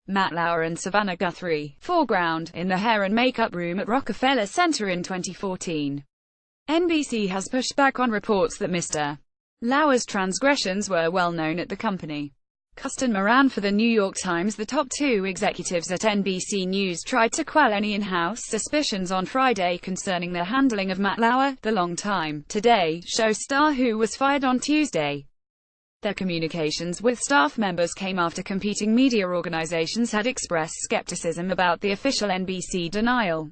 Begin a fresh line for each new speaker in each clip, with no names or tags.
Matt Lauer and Savannah Guthrie, foreground, in the hair and makeup room at Rockefeller Center in 2014. NBC has pushed back on reports that Mr. Lauer's transgressions were well known at the company. Custon Moran for The New York Times. The top two executives at NBC News tried to quell any in-house suspicions on Friday concerning the handling of Matt Lauer, the longtime Today Show star who was fired on Tuesday. Their communications with staff members came after competing media organizations had expressed skepticism about the official NBC denial.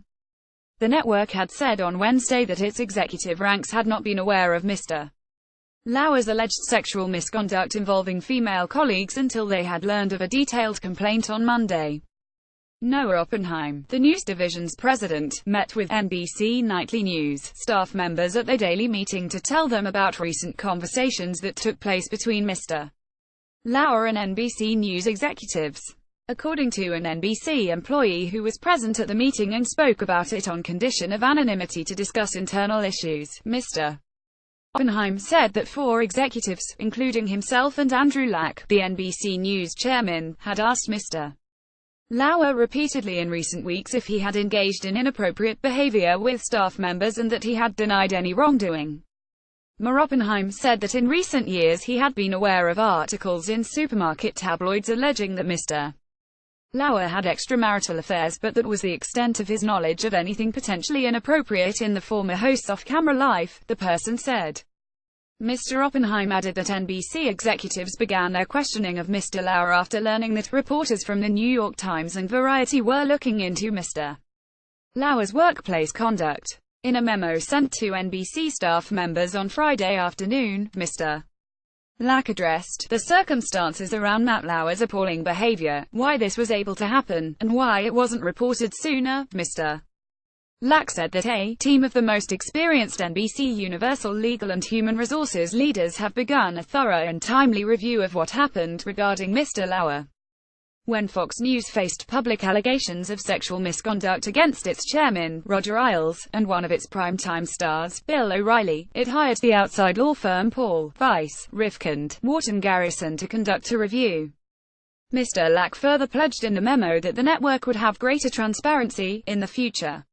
The network had said on Wednesday that its executive ranks had not been aware of Mr. Lauer's alleged sexual misconduct involving female colleagues until they had learned of a detailed complaint on Monday. Noah Oppenheim, the news division's president, met with NBC Nightly News staff members at their daily meeting to tell them about recent conversations that took place between Mr. Lauer and NBC News executives. According to an NBC employee who was present at the meeting and spoke about it on condition of anonymity to discuss internal issues, Mr. Oppenheim said that four executives, including himself and Andrew Lack, the NBC News chairman, had asked Mr. Lauer repeatedly in recent weeks if he had engaged in inappropriate behavior with staff members and that he had denied any wrongdoing. Oppenheim said that in recent years he had been aware of articles in supermarket tabloids alleging that Mr. Lauer had extramarital affairs, but that was the extent of his knowledge of anything potentially inappropriate in the former host's off-camera life, the person said. Mr. Oppenheim added that NBC executives began their questioning of Mr. Lauer after learning that reporters from The New York Times and Variety were looking into Mr. Lauer's workplace conduct. In a memo sent to NBC staff members on Friday afternoon, Mr. Lack addressed the circumstances around Matt Lauer's appalling behavior, why this was able to happen, and why it wasn't reported sooner. Mr. Lack said that a team of the most experienced NBC Universal legal and human resources leaders have begun a thorough and timely review of what happened regarding Mr. Lauer. When Fox News faced public allegations of sexual misconduct against its chairman, Roger Ailes, and one of its primetime stars, Bill O'Reilly, it hired the outside law firm Paul, Weiss, Rifkind, Wharton Garrison to conduct a review. Mr. Lack further pledged in the memo that the network would have greater transparency in the future.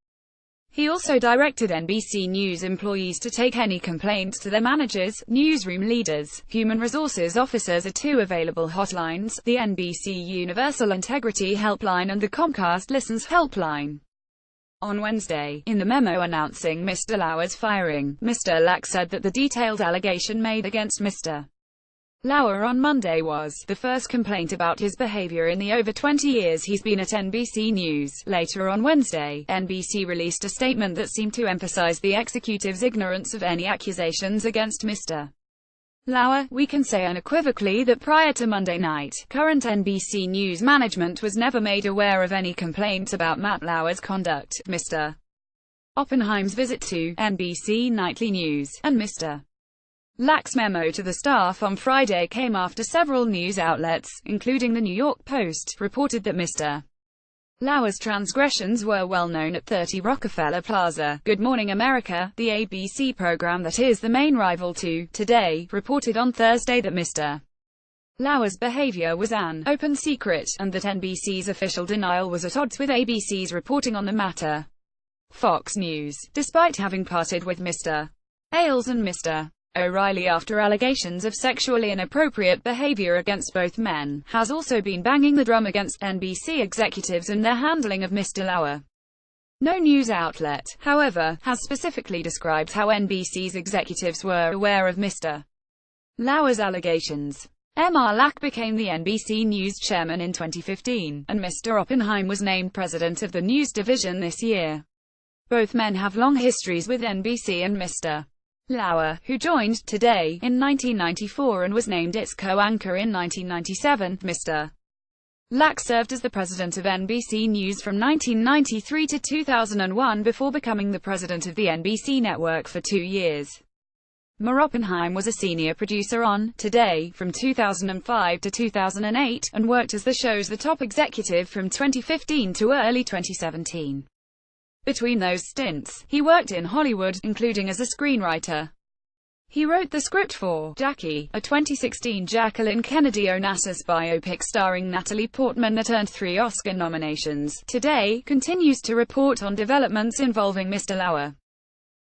He also directed NBC News employees to take any complaints to their managers, newsroom leaders, human resources officers at two available hotlines, the NBC Universal Integrity Helpline and the Comcast Listens Helpline. On Wednesday, in the memo announcing Mr. Lauer's firing, Mr. Lack said that the detailed allegation made against Mr. Lauer on Monday was the first complaint about his behavior in the over 20 years he's been at NBC News. Later on Wednesday, NBC released a statement that seemed to emphasize the executive's ignorance of any accusations against Mr. Lauer. We can say unequivocally that prior to Monday night, current NBC News management was never made aware of any complaints about Matt Lauer's conduct. Mr. Oppenheim's visit to NBC Nightly News, and Mr. Lack's memo to the staff on Friday came after several news outlets, including The New York Post, reported that Mr. Lauer's transgressions were well known at 30 Rockefeller Plaza. Good Morning America, the ABC program that is the main rival to Today, reported on Thursday that Mr. Lauer's behavior was an open secret, and that NBC's official denial was at odds with ABC's reporting on the matter. Fox News, despite having parted with Mr. Ailes and Mr. O'Reilly after allegations of sexually inappropriate behavior against both men, has also been banging the drum against NBC executives and their handling of Mr. Lauer. No news outlet, however, has specifically described how NBC's executives were aware of Mr. Lauer's allegations. Mr. Lack became the NBC News chairman in 2015, and Mr. Oppenheim was named president of the news division this year. Both men have long histories with NBC, and Mr. Lauer, who joined Today in 1994 and was named its co-anchor in 1997, Mr. Lack served as the president of NBC News from 1993 to 2001 before becoming the president of the NBC network for 2 years. Mr. Oppenheim was a senior producer on Today from 2005 to 2008, and worked as the show's top executive from 2015 to early 2017. Between those stints, he worked in Hollywood, including as a screenwriter. He wrote the script for Jackie, a 2016 Jacqueline Kennedy Onassis biopic starring Natalie Portman that earned 3 Oscar nominations. Today continues to report on developments involving Mr. Lauer.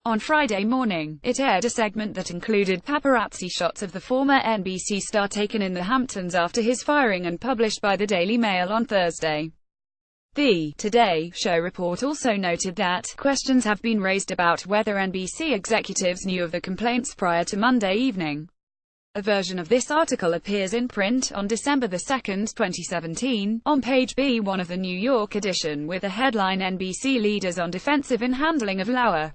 On Friday morning, it aired a segment that included paparazzi shots of the former NBC star taken in the Hamptons after his firing and published by the Daily Mail on Thursday. The Today Show report also noted that questions have been raised about whether NBC executives knew of the complaints prior to Monday evening. A version of this article appears in print on December 2, 2017, on page B1 of the New York edition with the headline "NBC leaders on defensive in handling of Lauer."